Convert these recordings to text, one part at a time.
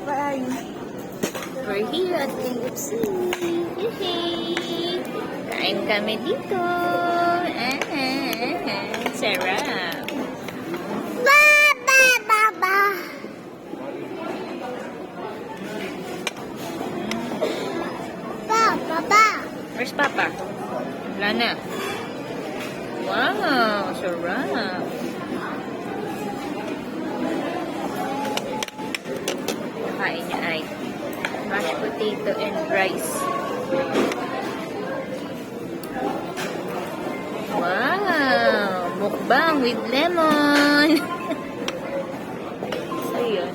We're here at KFC. Yay! Kain kami dito. Sarap. Where's Papa? Wala na. Wow, sarap. Kain niya ay mashed potato and rice. Wow! Mukbang with lemon! So, yun.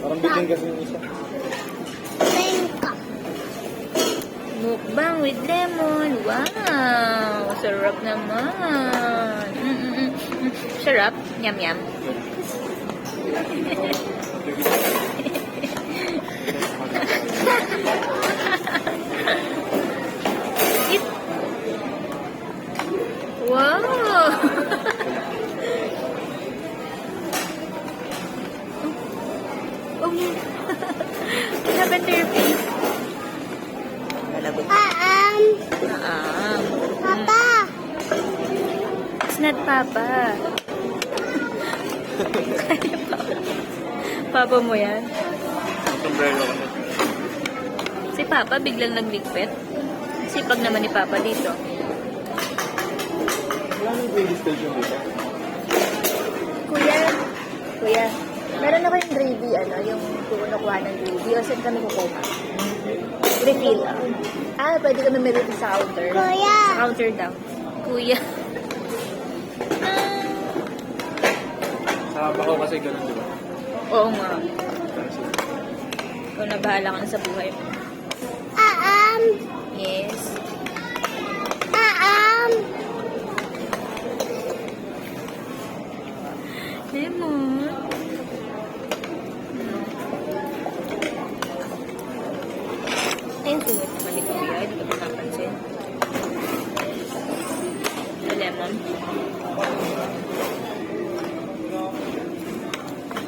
Parang bitin kasi yung isa. Mukbang with lemon. Wow! Sarap naman. Sarap. Yum yum. Wow! Oh, lavender face. Papa. It's not Papa. Papa mo yan? Sombrero ko. Si Papa biglang nagligpit. Sipag naman ni Papa dito. Wala nang gravy station dito. Kuya, meron na kayong gravy, yung kukuha ng gravy, o saan kami kukuha? Refill. Pwede kami meron sa counter. Kuya. Sa counter daw. Kuya. Sa Baco kasi ganun, di ba? Oo nga. Ikaw na bahala ka na sa buhay mo. Yes. Lemon. Ayun, sungit naman ni Kuya. Hindi ko napansin. The lemon.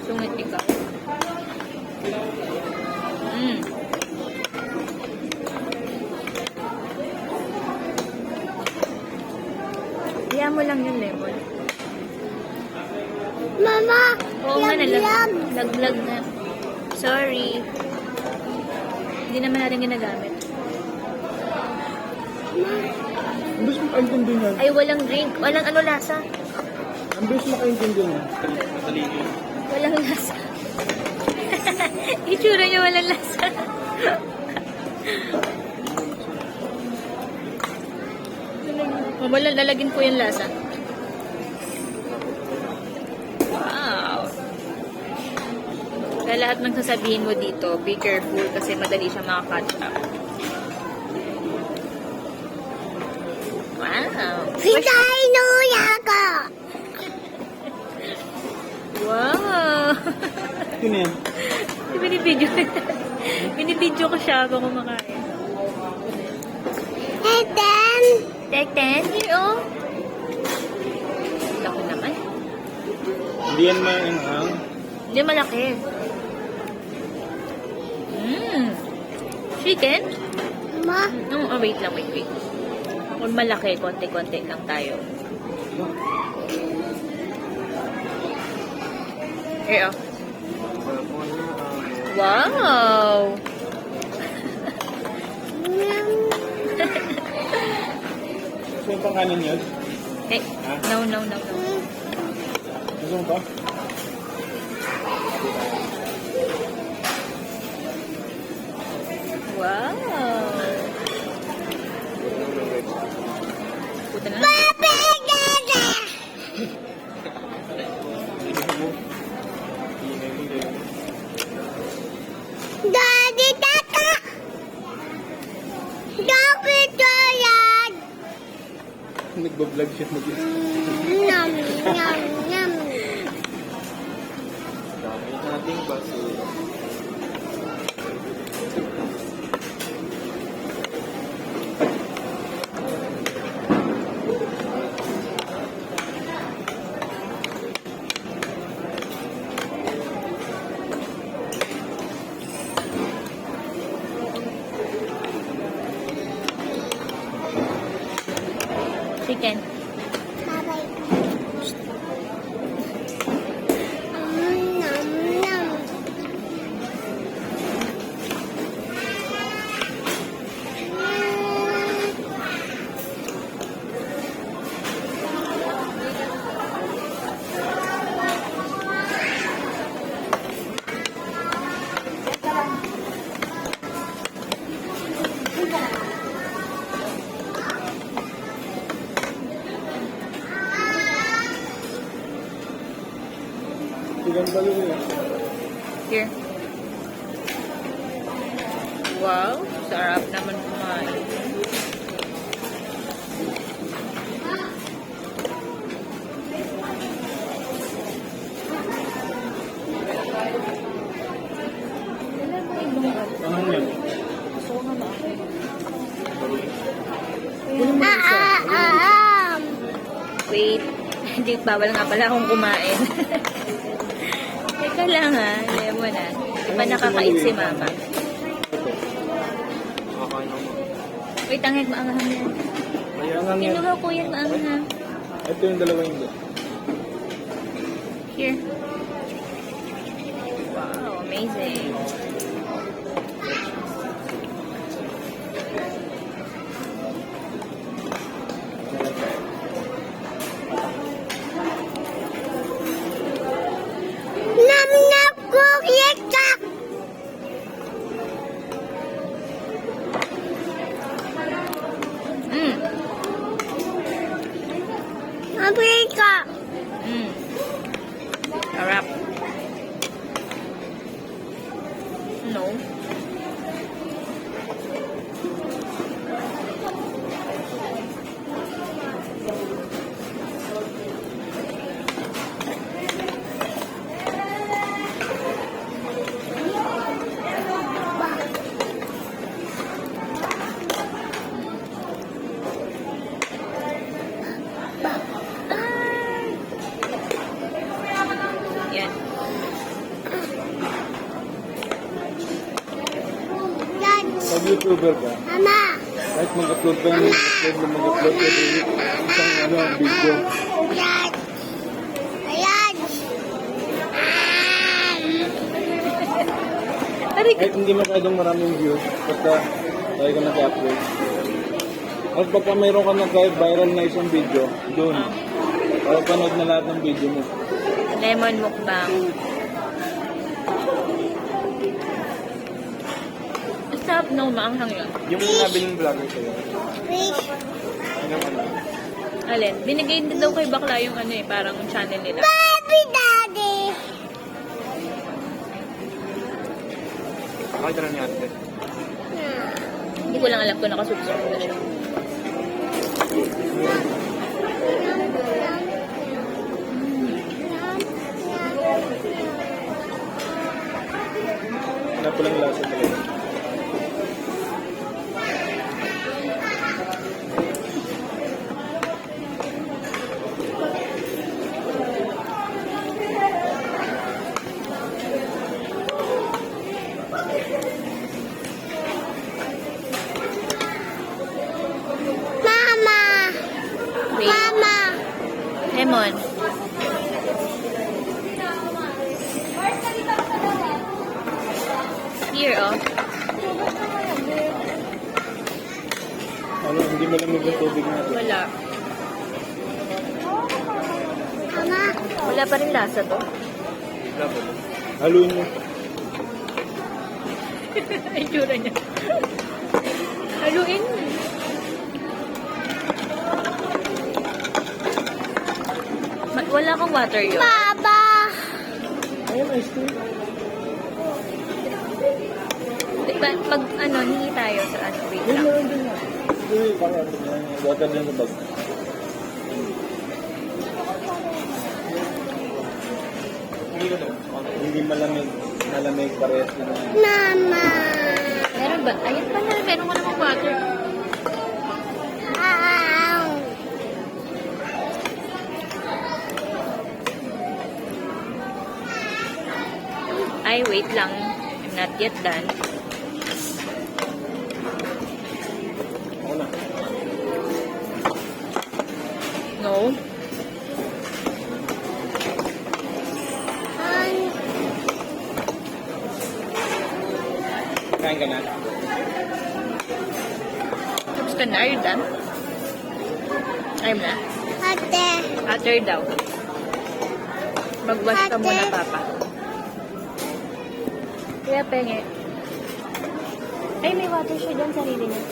Sungit ikaw. Hiya mo lang yung lemon. Mama. Oo nga, naglag na. Sorry. Hindi naman natin ginagamit. Ang bilis makaintindi niyan. Ay, walang drink. Walang lasa. Ang bilis makaintindi niyan. Walang lasa. Itsura niya walang lasa. Wala, lalagin ko yung lasa. Wow. Kaya lahat ng sasabihin mo dito, be careful kasi madali siya makakatch up. Wow. Wow. Yun yan. Binibidyo ko siya habang kumakain. Tekten, yun. Laki naman. Hindi yan maanghang. Hindi malaki. Chicken? Ma. Wait lang, wait. Kung malaki, konti-konti lang tayo. Here, oh. Wow! So yung pangkanin yun? Hey, no. Gusto mo pa? Wow! Puta na. Daddy, Tata. Nagbablog siya mag-isa. Yum. Dami nating basura. Sigang balo yun. Here. Wow, sarap naman kumain. Ano yan? Wait, hindi bawal nga pala akong kumain. Teka lang ha, lemon ha. Di ba nakakait si mama? Ito. Nakakain ako. Wait, ang maanghang yan. Kaya nga yan. Kinuha ko yan maanghang. Ito yung dalawa hindi. Here. Wow, amazing. Nam nam cookie chak. Mm. Afrika. Mm. Sarap. No. Yan. Dad. Pag YouTuber ka, Mama. kahit mag-upload ka ng mag-upload every week, isang video. Dad. Ayan. Aray, Kahit hindi masyadong maraming views, basta tayo ka nag-upload. At pagka mayroon ka kahit viral na isang video, doon, para panood na lahat ng video mo. lemon mukbang. Stop, no, maanghang yun. Yung nabiling vlogger sa'yo, Fish. ano ano? Alin, binigay din daw kay bakla yung ano eh, parang channel nila. Baby daddy. Nakita na niya ate. Hindi ko lang alam kung nakasubscribe na siya. Wala palang lasa talaga. Mama. Wait, Mama. lemon. Here, oh. Ano, hindi malamig yung tubig natin. Wala. Mama. Wala pa rin lasa to. Wala ba? Haluin mo. Ay, tsura niya. Haluin. Wala kang water yun. Baba. Ayun, ice cream. Diba, pag ano, hingi tayo sa ano, wait Ayun, lang. meron din na. Uy, parang water din sa bag. Hindi malamig. Malamig parehas na naman. Mama. Meron ba? Ayun pala, meron ko namang water. Ow. Ay, wait lang. I'm not yet done. Ako na. No. Kain ka na. Tapos ka na, are you done? I'm na. Ate. After daw. Mag-wash ka Ate. muna, Papa. Kaya penge. Ay, may water siya dyan, sarili niya.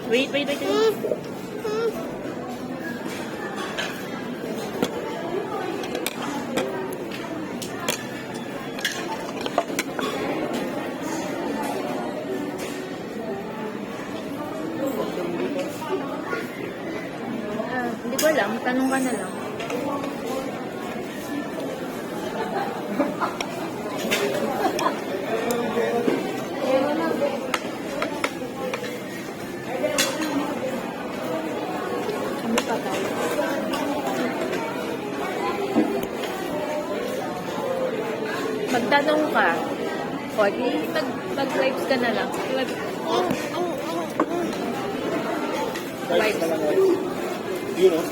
Wait, wait, wait. wait. Hindi ko alam, tanong ka na lang. Kami pa tayo. Magtanong ka. O, di mag-lives ka na lang. Rice na lang, rice. You know?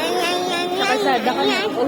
Ay, ay, ay, ay, Nakasada ka na. ay. Oh,